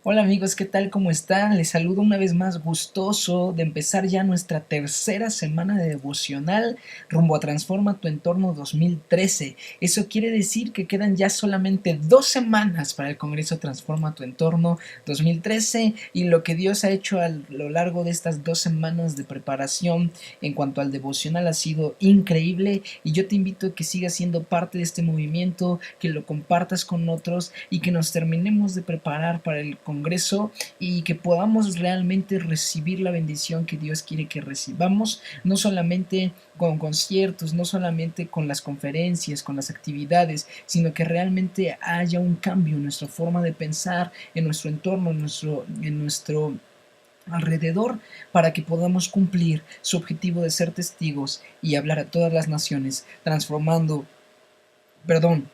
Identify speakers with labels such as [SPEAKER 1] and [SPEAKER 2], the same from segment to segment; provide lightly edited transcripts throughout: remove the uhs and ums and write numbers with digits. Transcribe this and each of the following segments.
[SPEAKER 1] Hola amigos, ¿qué tal? ¿Cómo están? Les saludo una vez más gustoso de empezar ya nuestra tercera semana de devocional rumbo a Transforma tu Entorno 2013. Eso quiere decir que quedan ya solamente 2 semanas para el Congreso Transforma tu Entorno 2013 y lo que Dios ha hecho a lo largo de estas 2 semanas de preparación en cuanto al devocional ha sido increíble y yo te invito a que sigas siendo parte de este movimiento, que lo compartas con otros y que nos terminemos de preparar para el Congreso y que podamos realmente recibir la bendición que Dios quiere que recibamos, no solamente con conciertos, no solamente con las conferencias, con las actividades, sino que realmente haya un cambio en nuestra forma de pensar, en nuestro entorno, en nuestro alrededor, para que podamos cumplir su objetivo de ser testigos y hablar a todas las naciones, transformando, perdón,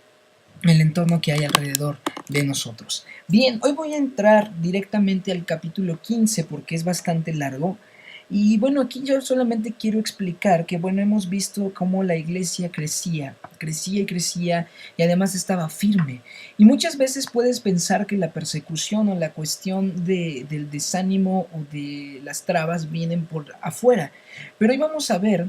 [SPEAKER 1] el entorno que hay alrededor de nosotros. Bien, hoy voy a entrar directamente al capítulo 15 porque es bastante largo. Y bueno, aquí yo solamente quiero explicar que, bueno, hemos visto cómo la iglesia crecía y crecía y además estaba firme. Y muchas veces puedes pensar que la persecución o la cuestión del desánimo o de las trabas vienen por afuera. Pero hoy vamos a ver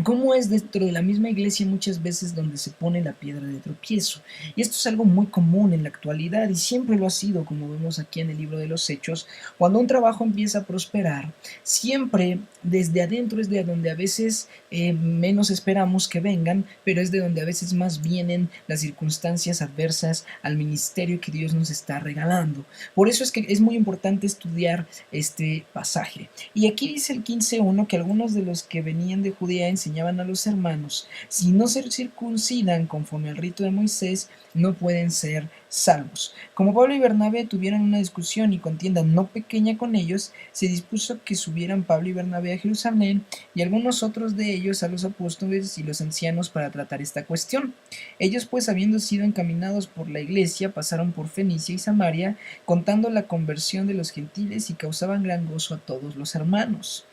[SPEAKER 1] cómo es dentro de la misma iglesia muchas veces donde se pone la piedra de tropiezo. Y esto es algo muy común en la actualidad y siempre lo ha sido, como vemos aquí en el libro de los Hechos. Cuando un trabajo empieza a prosperar, siempre desde adentro es de donde a veces menos esperamos que vengan, pero es de donde a veces más vienen las circunstancias adversas al ministerio que Dios nos está regalando. Por eso es que es muy importante estudiar este pasaje. Y aquí dice el 15:1 que algunos de los que venían de Judea enseñaban a los hermanos: si no se circuncidan conforme al rito de Moisés, no pueden ser salvos. Como Pablo y Bernabé tuvieron una discusión y contienda no pequeña con ellos, se dispuso que subieran Pablo y Bernabé a Jerusalén y algunos otros de ellos a los apóstoles y los ancianos para tratar esta cuestión. Ellos pues, habiendo sido encaminados por la iglesia, pasaron por Fenicia y Samaria, contando la conversión de los gentiles, y causaban gran gozo a todos los hermanos.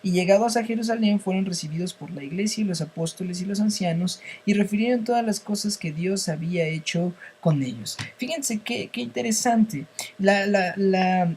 [SPEAKER 1] Y llegados a Jerusalén fueron recibidos por la iglesia y los apóstoles y los ancianos, y refirieron todas las cosas que Dios había hecho con ellos. Fíjense qué interesante. La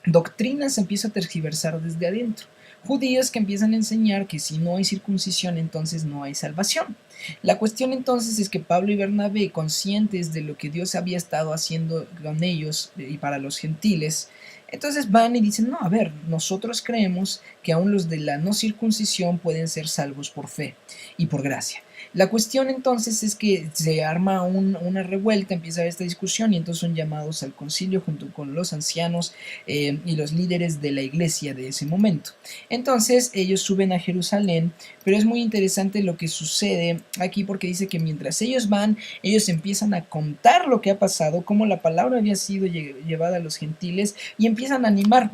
[SPEAKER 1] doctrina se empieza a tergiversar desde adentro. Judíos que empiezan a enseñar que si no hay circuncisión entonces no hay salvación. La cuestión entonces es que Pablo y Bernabé, conscientes de lo que Dios había estado haciendo con ellos y para los gentiles, entonces van y dicen: no, a ver, nosotros creemos que aún los de la no circuncisión pueden ser salvos por fe y por gracia. La cuestión entonces es que se arma una revuelta, empieza a haber esta discusión y entonces son llamados al concilio junto con los ancianos y los líderes de la iglesia de ese momento. Entonces ellos suben a Jerusalén, pero es muy interesante lo que sucede aquí porque dice que mientras ellos van, ellos empiezan a contar lo que ha pasado, cómo la palabra había sido llevada a los gentiles y empiezan a animar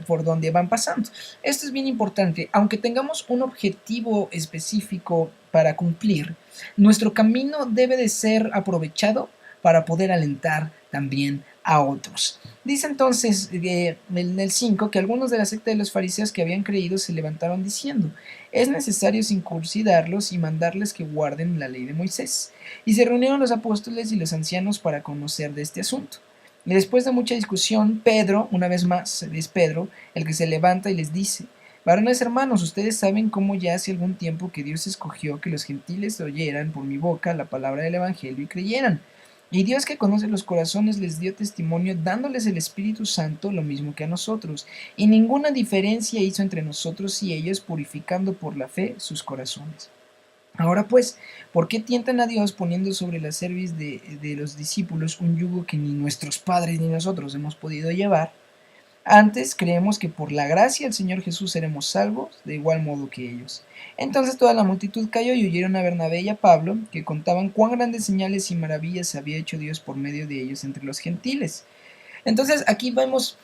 [SPEAKER 1] por donde van pasando. Esto es bien importante, aunque tengamos un objetivo específico para cumplir, nuestro camino debe de ser aprovechado para poder alentar también a otros. Dice entonces en el 5 que algunos de la secta de los fariseos que habían creído se levantaron diciendo: es necesario circuncidarlos y mandarles que guarden la ley de Moisés. Y se reunieron los apóstoles y los ancianos para conocer de este asunto. Y después de mucha discusión, Pedro, una vez más es Pedro el que se levanta y les dice: varones hermanos, ustedes saben cómo ya hace algún tiempo que Dios escogió que los gentiles oyeran por mi boca la palabra del evangelio y creyeran. Y Dios, que conoce los corazones, les dio testimonio dándoles el Espíritu Santo, lo mismo que a nosotros. Y ninguna diferencia hizo entre nosotros y ellos, purificando por la fe sus corazones. Ahora pues, ¿por qué tientan a Dios poniendo sobre la cerviz de los discípulos un yugo que ni nuestros padres ni nosotros hemos podido llevar? Antes creemos que por la gracia del Señor Jesús seremos salvos, de igual modo que ellos. Entonces toda la multitud cayó y oyeron a Bernabé y a Pablo, que contaban cuán grandes señales y maravillas había hecho Dios por medio de ellos entre los gentiles. Entonces aquí vemos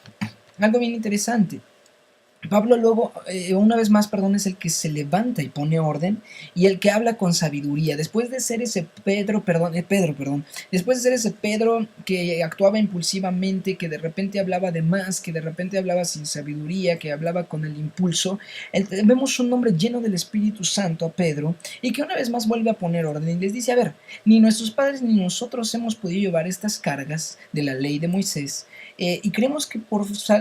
[SPEAKER 1] algo bien interesante. Pablo luego, una vez más, perdón, es el que se levanta y pone orden y el que habla con sabiduría. Después de ser ese Pedro, después de ser ese Pedro que actuaba impulsivamente, que de repente hablaba de más, que de repente hablaba sin sabiduría, que hablaba con el impulso, vemos un hombre lleno del Espíritu Santo a Pedro y que una vez más vuelve a poner orden y les dice, a ver, ni nuestros padres ni nosotros hemos podido llevar estas cargas de la ley de Moisés, y creemos que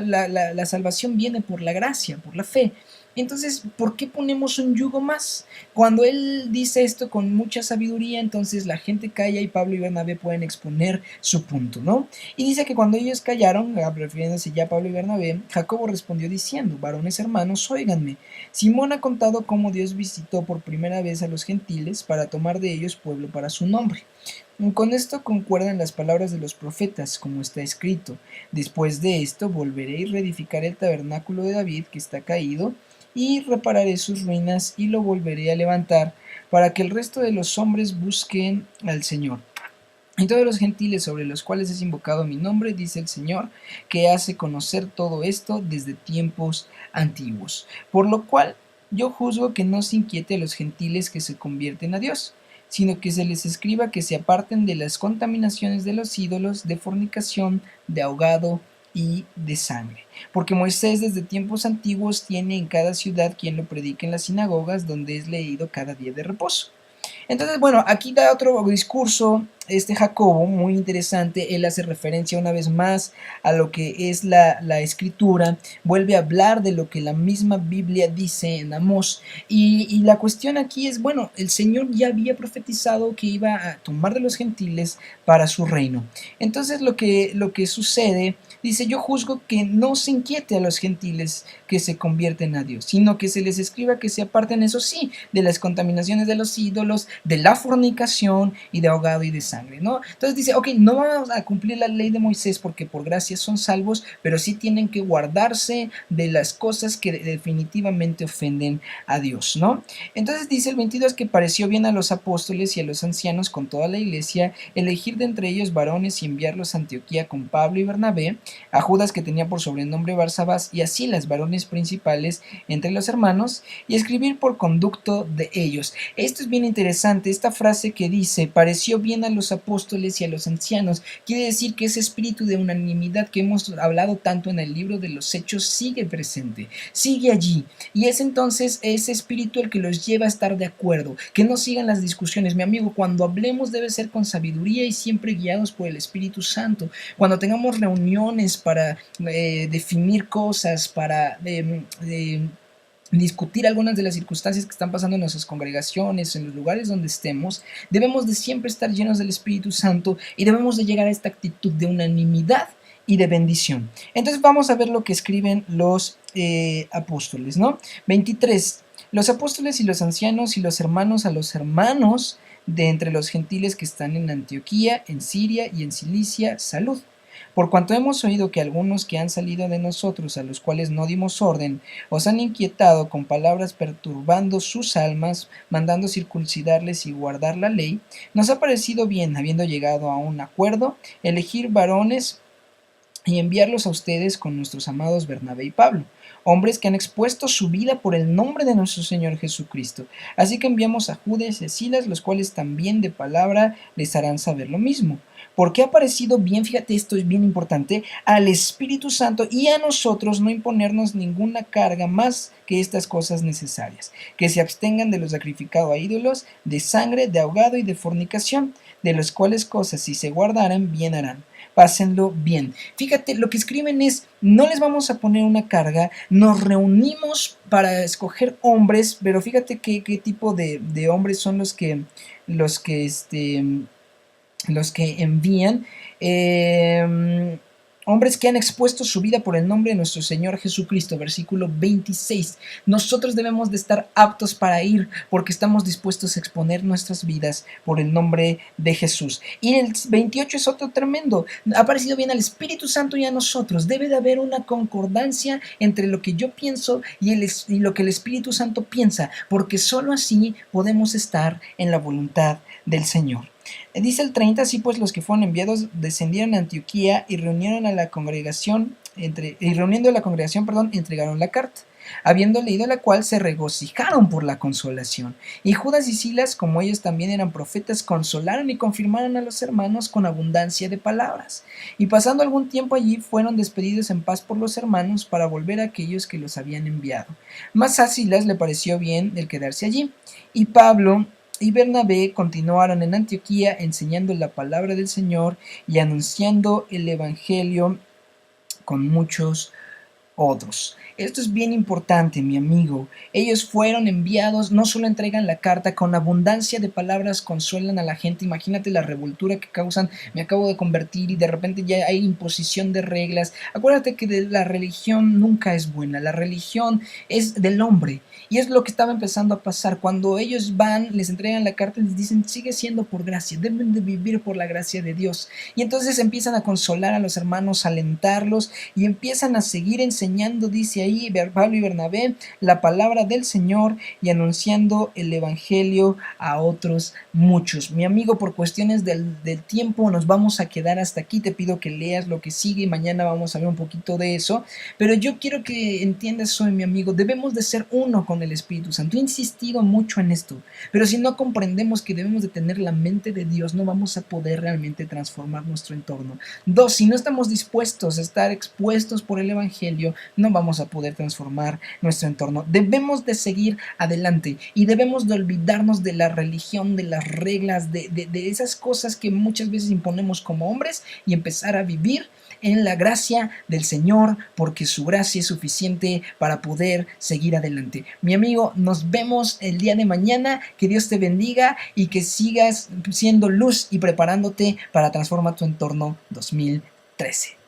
[SPEAKER 1] la salvación viene por la gracia, por la fe. Entonces, ¿por qué ponemos un yugo más? Cuando él dice esto con mucha sabiduría, entonces la gente calla y Pablo y Bernabé pueden exponer su punto, ¿no? Y dice que cuando ellos callaron, refiriéndose ya a Pablo y Bernabé, Jacobo respondió diciendo, varones hermanos, óiganme. Simón ha contado cómo Dios visitó por primera vez a los gentiles para tomar de ellos pueblo para su nombre. Con esto concuerdan las palabras de los profetas, como está escrito: después de esto volveré y reedificaré el tabernáculo de David que está caído, y repararé sus ruinas y lo volveré a levantar, para que el resto de los hombres busquen al Señor. Y todos los gentiles sobre los cuales es invocado mi nombre, dice el Señor, que hace conocer todo esto desde tiempos antiguos. Por lo cual yo juzgo que no se inquiete a los gentiles que se convierten a Dios, sino que se les escriba que se aparten de las contaminaciones de los ídolos, de fornicación, de ahogado y de sangre. Porque Moisés desde tiempos antiguos tiene en cada ciudad quien lo predique en las sinagogas, donde es leído cada día de reposo. Entonces, bueno, aquí da otro discurso Jacobo, muy interesante. Él hace referencia una vez más a lo que es la escritura, vuelve a hablar de lo que la misma Biblia dice en Amós, y la cuestión aquí es, bueno, el Señor ya había profetizado que iba a tomar de los gentiles para su reino. Entonces lo que sucede, dice, yo juzgo que no se inquiete a los gentiles que se convierten a Dios, sino que se les escriba que se aparten, eso sí, de las contaminaciones de los ídolos, de la fornicación y de ahogado y de sangre, ¿no? Entonces dice, ok, no vamos a cumplir la ley de Moisés porque por gracia son salvos, pero sí tienen que guardarse de las cosas que definitivamente ofenden a Dios, ¿no? Entonces dice el 22 que pareció bien a los apóstoles y a los ancianos con toda la iglesia elegir de entre ellos varones y enviarlos a Antioquía con Pablo y Bernabé, a Judas que tenía por sobrenombre Barsabás y así las varones principales entre los hermanos, y escribir por conducto de ellos. Esto es bien interesante, esta frase que dice, pareció bien a los apóstoles y a los ancianos, quiere decir que ese espíritu de unanimidad que hemos hablado tanto en el libro de los Hechos sigue presente, sigue allí, y es entonces ese espíritu el que los lleva a estar de acuerdo, que no sigan las discusiones. Mi amigo, cuando hablemos debe ser con sabiduría y siempre guiados por el Espíritu Santo. Cuando tengamos reuniones para definir cosas, para discutir algunas de las circunstancias que están pasando en nuestras congregaciones, en los lugares donde estemos, debemos de siempre estar llenos del Espíritu Santo y debemos de llegar a esta actitud de unanimidad y de bendición. Entonces vamos a ver lo que escriben los apóstoles, ¿no? 23. Los apóstoles y los ancianos y los hermanos a los hermanos de entre los gentiles que están en Antioquía, en Siria y en Cilicia, salud. Por cuanto hemos oído que algunos que han salido de nosotros, a los cuales no dimos orden, os han inquietado con palabras perturbando sus almas, mandando circuncidarles y guardar la ley, nos ha parecido bien, habiendo llegado a un acuerdo, elegir varones y enviarlos a ustedes con nuestros amados Bernabé y Pablo, hombres que han expuesto su vida por el nombre de nuestro Señor Jesucristo. Así que enviamos a Judas y a Silas, los cuales también de palabra les harán saber lo mismo. Porque ha parecido bien, fíjate, esto es bien importante, al Espíritu Santo y a nosotros no imponernos ninguna carga más que estas cosas necesarias, que se abstengan de lo sacrificado a ídolos, de sangre, de ahogado y de fornicación, de las cuales cosas si se guardaran, bien harán. Pásenlo bien. Fíjate, lo que escriben es, no les vamos a poner una carga, nos reunimos para escoger hombres, pero fíjate qué tipo de hombres son los que, este, los que envían, hombres que han expuesto su vida por el nombre de nuestro Señor Jesucristo, versículo 26. Nosotros debemos de estar aptos para ir porque estamos dispuestos a exponer nuestras vidas por el nombre de Jesús. Y el 28 es otro tremendo. Ha parecido bien al Espíritu Santo y a nosotros. Debe de haber una concordancia entre lo que yo pienso y lo que el Espíritu Santo piensa, porque solo así podemos estar en la voluntad del Señor. Dice el 30, así pues los que fueron enviados descendieron a Antioquía y reuniendo a la congregación, entregaron la carta. habiendo leído la cual se regocijaron por la consolación. Y Judas y Silas, como ellos también eran profetas, consolaron y confirmaron a los hermanos con abundancia de palabras. Y pasando algún tiempo allí, fueron despedidos en paz por los hermanos para volver a aquellos que los habían enviado. Mas a Silas le pareció bien el quedarse allí. Y Pablo y Bernabé continuaron en Antioquía enseñando la palabra del Señor y anunciando el evangelio con muchos otros. Esto es bien importante, mi amigo. Ellos fueron enviados, no solo entregan la carta, con abundancia de palabras consuelan a la gente. Imagínate la revoltura que causan, me acabo de convertir y de repente ya hay imposición de reglas. Acuérdate que la religión nunca es buena, la religión es del hombre. Y es lo que estaba empezando a pasar. Cuando ellos van, les entregan la carta y les dicen, sigue siendo por gracia, deben de vivir por la gracia de Dios. Y entonces empiezan a consolar a los hermanos, alentarlos y empiezan a seguir enseñando, dice ahí Pablo y Bernabé, la palabra del Señor y anunciando el evangelio a otros muchos. Mi amigo, por cuestiones del tiempo nos vamos a quedar hasta aquí. Te pido que leas lo que sigue y mañana vamos a ver un poquito de eso. Pero yo quiero que entiendas eso, mi amigo. Debemos de ser uno con el Espíritu Santo. He insistido mucho en esto, pero si no comprendemos que debemos de tener la mente de Dios, no vamos a poder realmente transformar nuestro entorno. Dos, si no estamos dispuestos a estar expuestos por el evangelio, no vamos a poder transformar nuestro entorno. Debemos de seguir adelante y debemos de olvidarnos de la religión, de las reglas, de esas cosas que muchas veces imponemos como hombres y empezar a vivir en la gracia del Señor, porque su gracia es suficiente para poder seguir adelante. Mi amigo, nos vemos el día de mañana. Que Dios te bendiga y que sigas siendo luz y preparándote para transformar tu entorno 2013.